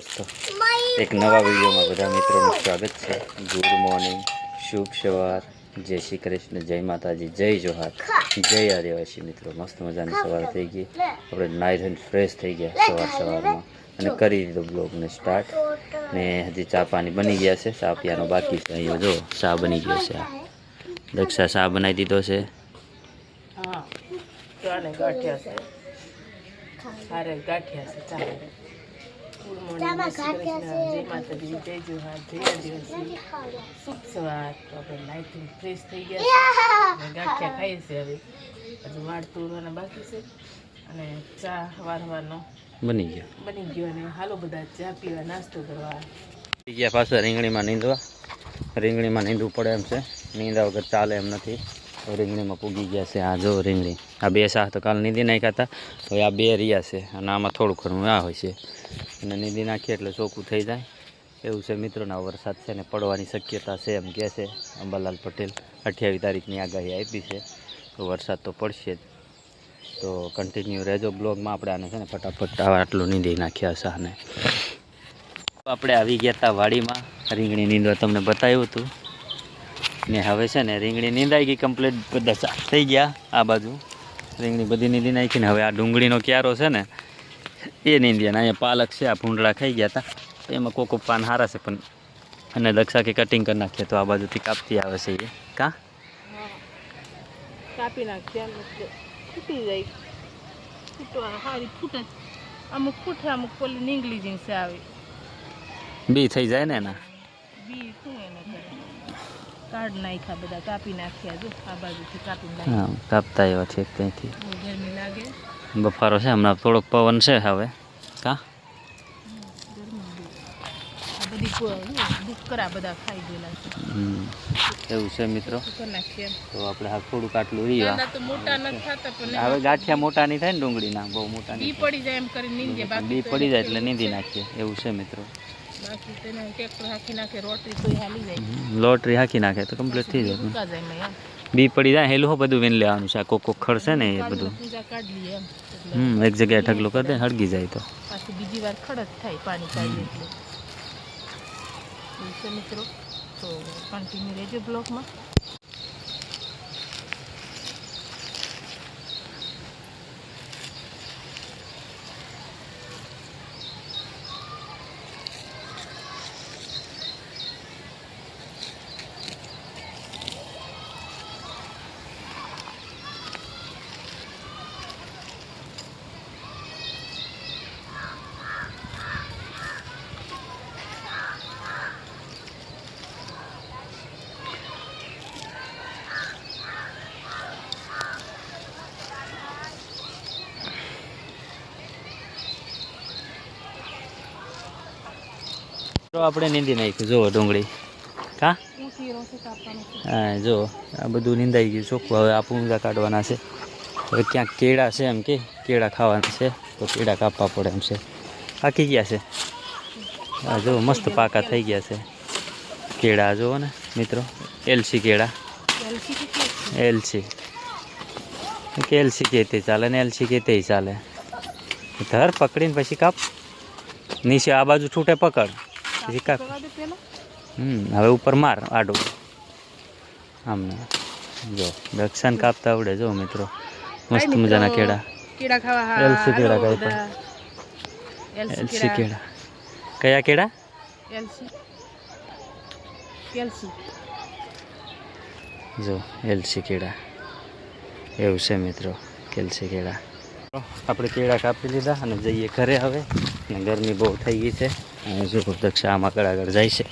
તો એક નવા વિડીયોમાં બધા મિત્રોનું સ્વાગત છે। ગુડ મોર્નિંગ, શુભ સવાર, જય શ્રી કૃષ્ણ, જય માતાજી, જય જોહાર, જય આદિવાસી। મિત્રો મસ્ત મજાની સવાર થઈ ગઈ, આપણે નાઈ ધોઈને ફ્રેશ થઈ ગયા સવારમાં અને કરી દીધો બ્લોગને સ્ટાર્ટ। ને હજી ચા પાણી બની ગયા છે, ચા પીવાનો બાકી છે। અહીંયા જો ચા બની ગયો છે, દક્ષા ચા બનાવી દીધો છે। હા, ચાને ગાંઠિયા છે, હારે ગાંઠિયા છે, ચા ગુડ મોર્નિંગ, જય માતાજી, જય જોહાર, જય આદિવાસી, શુભ સવાર। તો આપણે નાઈટ ફ્રેશ થઈ ગયા છે, ગાંઠિયા ખાઈએ છીએ। હવે હજુ વાળ તોડવાના બાકી છે અને ચા વારવાનો બની ગયો અને હાલો બધા ચા પીવા, નાસ્તો કરવા થઈ ગયા। પાછા રીંગણીમાં નીંદવું પડે એમ છે, નીંદા વગર ચાલે એમ નથી। રીંગણીમાં પૂગી ગયા છે। આ જો રીંગણી, આ બે શાક તો કાલ નીંદી નાખ્યા હતા, હવે આ બે રહ્યા છે અને આમાં થોડું ઘણું આ હોય છે અને નીંદી નાખીએ એટલે ચોખ્ખું થઈ જાય એવું છે। મિત્રોના વરસાદ છે ને પડવાની શક્યતા છે એમ કહે છે અંબાલાલ પટેલ। 28 તારીખની આગાહી આપી છે, તો વરસાદ તો પડશે જ। તો કન્ટિન્યુ રહેજો બ્લોગમાં। આપણે આને છે ને ફટાફટ આટલું નીંદી નાખ્યા છે આને। આપણે આવી ગયા હતા વાડીમાં રીંગણી નીંદવા, તમને બતાવ્યું હતું ને। હવે છે ને રીંગણી નીંદાઈ ગઈ કમ્પ્લીટ, બધા સાફ થઈ ગયા। આ બાજુ રીંગણી બધી નીંદી નાખીને હવે આ ડુંગળીનો ક્યારો છે ને એ નીંદી, અને અહીંયા પાલક છે, આ ભૂંડળા ખાઈ ગયા હતા, એમાં કોકો પાન સારા છે પણ અને દક્ષા કે કટિંગ કરી નાખીએ તો આ બાજુથી કાપતી આવે છે એ કાં કાપી નાખ્યા, ફૂટી જાય, ફૂટવા સારી ફૂટે, અમુક ફૂટે, અમુક પોલી નીંગલી જીન્સે આવે, બી થઈ જાય ને એના બી શું એને કાઢ નાખ્યા, બધા કાપી નાખ્યા। જો આ બાજુથી કાપી હા, નાખ્યા, કાપતા એવા છે ત્યાંથી। ગરમી લાગે, બફારો છે હમણાં, થોડોક પવન છે હવે કાં ડુક્કરા બધા ખાઈ ગયેલા છે એવું છે મિત્રો। નાખ્યા તો આપણે હા થોડુંક આટલું રહ્યા, તો મોટા નથી થતા પણ હવે ગાંઠિયા મોટા નહીં થાય ને ડુંગળીના, બહુ મોટા બી નહીં પડી જાય એમ કરી નીંદે, બાકી બી પડી જાય એટલે નીંદી નાખીએ એવું છે મિત્રો। બાકી તેને ટ્રેક્ટર હાકી નાખે, રોટરી કોઈ હાલી જાય, લોટરી હાકી નાખે તો કમ્પ્લીટ થઈ જાય। સુકા જાય મેં બી પડી જાય હેલું બધું વીન લેવાનું છે, આ કોક ખડશે ને એ બધું પૂજા કાઢી લઈએ એમ, એક જગ્યાએ ઢગલો કરી દે, હળગી જાય તો પાછી બીજી વાર ખડક થાય પાણી કાઢીએ એટલે એવું છે મિત્રો। તો કન્ટિન્યુ રહેજો બ્લોગમાં। તો આપણે નીંદી નાખ્યું, જુઓ ડુંગળી કાં હા જો આ બધું નીંદાઈ ગયું ચોખ્ખું। હવે આ પૂંજા કાઢવાના છે, હવે ક્યાંક કેળા છે એમ કે કેળા ખાવાના છે તો કેળા કાપવા પડે એમ છે। પાકી ગયા છે, હા જો મસ્ત પાકા થઈ ગયા છે કેળા, જુઓ ને મિત્રો, એલસી કેળા, એલસી કે એલસી કહેતે ચાલે ને એલસી કહેતે ચાલે। ધર પકડીને પછી કાપ, નીચે આ બાજુ છૂટે પકડ પછી કાપ। હવે ઉપર માર આડું આમને, જો દક્ષાને કાપતા આવડે જો મિત્રો, મસ્ત મજાના કેળા, એલસી કેળા કઈ પણ એલસી કેળા, કયા કેળા જો એલસી કેળા એવું છે મિત્રો, એલસી કેળા। આપણે કેળા કાપી લીધા અને જઈએ ઘરે હવે, અને ગરમી બહુ થઈ ગઈ છે। અને જો દક્ષા આમાં આગળ જાય છે,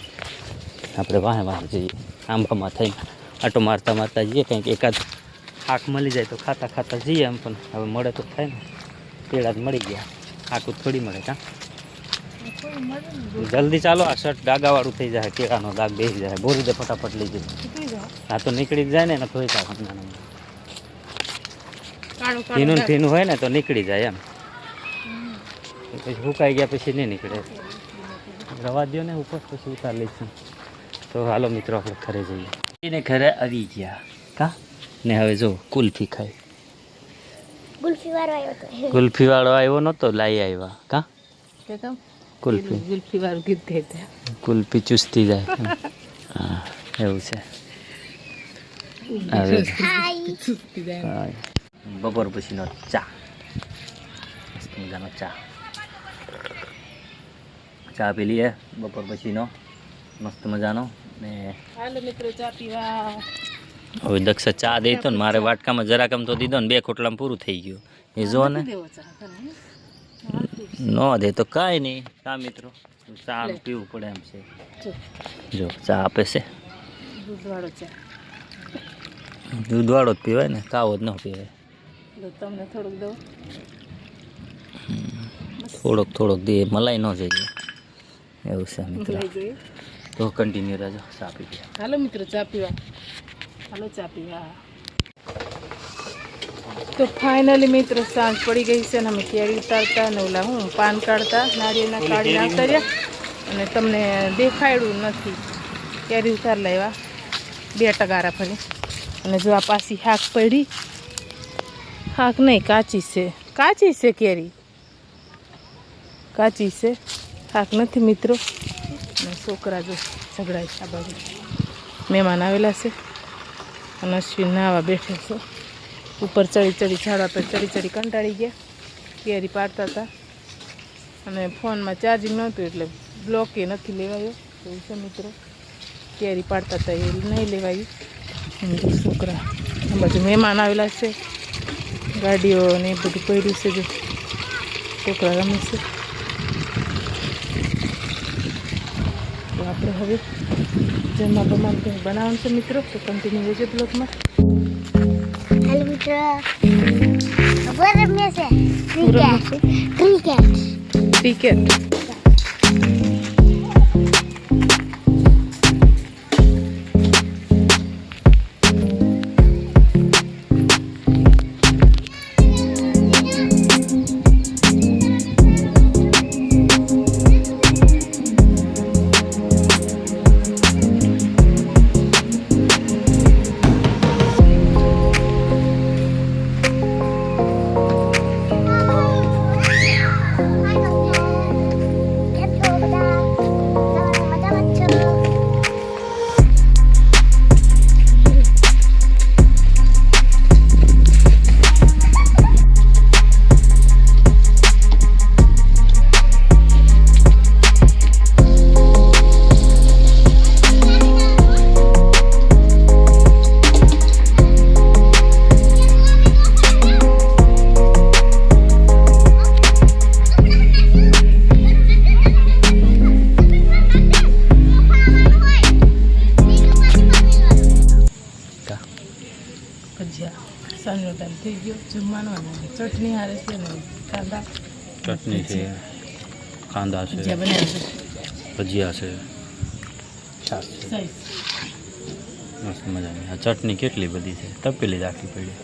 આપણે વાહે જઈએ આંબામાં થઈને આટો મારતા જઈએ, કંઈક એકાદ આંખ મળી જાય તો ખાતા જઈએ એમ, પણ હવે મળે તો થાય ને, કેળા જ મળી ગયા, આંખું થોડી મળે કાં જલ્દી ચાલો, આ શર્ટ ડાગાવાળું થઈ જાય, કેળાનો દાગ બેસી જાય, બોરી દે ફટાફટ લઈ જઈએ, આ તો નીકળી જ જાય ને ધોઈ કાઢવાનું, ભીનું હોય ને તો નીકળી જાય એમ, પછી સુકાઈ ગયા પછી નહીં નીકળે, રવા દો ને ઉપર પછી ઉતાર લઈશું। તો હાલો મિત્રો આપણે ઘરે જઈએ, એને ઘરે આવી ગયા કાં ને હવે જો કુલ્ફી ખાઈ, ગુલ્ફી વાળો આવ્યો તો ગુલ્ફી વાળો આવ્યો નતો, લાઈ આવ્યા કાં કે તમ કુલ્ફી ગુલ્ફી વાળું ગીત ગાય કુલ્ફી ચુસ્તી જાય હા એવું છે હવે હા. બપોર પછીનો ચા મસ્ત મજાનો ચા પી લઈએ બપોર પછીનો મસ્ત મજાનો ને હાલો મિત્રો ચા પીવા. હવે દક્ષ ચા દેતો ને મારે વાટકામાં જરાકમ તો દીધો ને 2 ખોટલામાં પૂરું થઈ ગયું એ જો ને ન દે તો કાંઈ નહીં ચા મિત્રો ચા પીવું પડે એમ છે જો ચા આપે છે દૂધવાળો ચા દૂધવાળો જ પીવાય ને કાવો જ ન પીવાય તમને થોડુંક દઉં થોડોક દે મલાઈ ન જઈએ એવું છે મિત્રો લઈ જઈએ તો કન્ટિન્યુ રહેજો ચા પી ગયા હાલો મિત્રો ચા પીવા. હાલો ચા પીવા. તો ફાઇનલી મિત્રો સાંજ પડી ગઈ છે ને અમે કેરી ઉતારતા ને ઓલા હું પાન કાઢતા નારિયેળના કાઢી નાખતા રહ્યા અને તમને દેખાડ્યું નથી કેરી ઉતાર લાવ્યા 2 ટગારા ફરી અને જો આ પાછી હાક પડી હાક નહીં કાચી છે કેરી કાચી છે હાક નથી મિત્રો. અને છોકરા જો ઝઘડાય છે આ બાજુ મહેમાન આવેલા છે અને અશ્વિન નાવા બેઠે છે ઉપર ચડી ઝાડવા પર ચડી કંટાળી ગયા કેરી પાડતા હતા અને ફોનમાં ચાર્જિંગ નહોતું એટલે બ્લોક એ નથી લેવાયો એવું છે મિત્રો કેરી પાડતા હતા એ નહીં લેવાયું. અને જો છોકરા આ બાજુ મહેમાન આવેલા છે ગાડીઓ ને એ બધું પડ્યું છે જો છોકરા રમે છે. તો આપણે હવે જમવા બમાનું કંઈ બનાવવાનું છે મિત્રો તો કન્ટિન્યુ રહેજો બ્લોગમાં. Hello, Mitra. Apa namanya sih? Cricket. Cricket bhajiya સાંજનો ટાઈમ થઈ ગયો જમવાનો અને ચટણી હારે છે ને કાંદા ચટણી છે કાંદા છે ભજીયા બનાવ્યા છે ભજીયા છે છાશ છે સાઈઝ. મસ્ત મજાની આ ચટણી કેટલી બધી છે તપેલી રાખવી પડી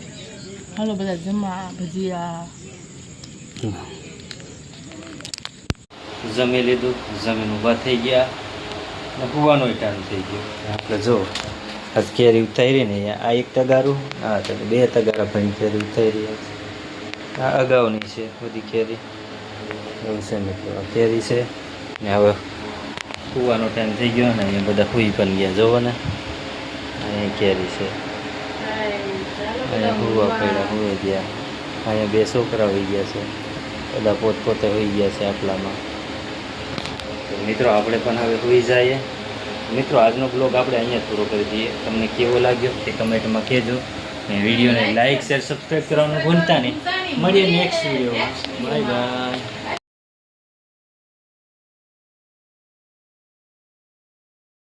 હાલો બધા જમવા ભજીયા જમી લીધું જમીન ઊભા થઈ ગયા ને કૂવાનો ટાઈમ થઈ ગયો આપણે જો આજ કેરી ઉતારી ને આ 1 ટગારું આ તો 2 ટગારા ભણી કેરી ઉતારી આ અગાઉની છે બધી કેરી એવું છે મિત્રો આ કેરી છે ને હવે કૂવાનો ટાઈમ થઈ ગયો ને અહીંયા બધા સૂઈ પણ ગયા જોવો ને અહીંયા કેરી છે અહીંયા કૂવા પડ્યા સૂઈ ગયા અહીંયા 2 છોકરા હોઈ ગયા છે બધા પોતપોતે હોઈ ગયા છે આટલામાં. તો મિત્રો આપણે પણ હવે હોઈ જઈએ મિત્રો. આજનો બ્લોગ આપણે અહીંયા જ પૂરો કરી દઈએ. તમને કેવો લાગ્યો તે કમેન્ટમાં કહેજો ને વિડીયોને લાઇક શેર સબસ્ક્રાઈબ કરવાનું ભૂલતા નહીં. મળીએ નેક્સ્ટ વિડીયોમાં. Bye bye.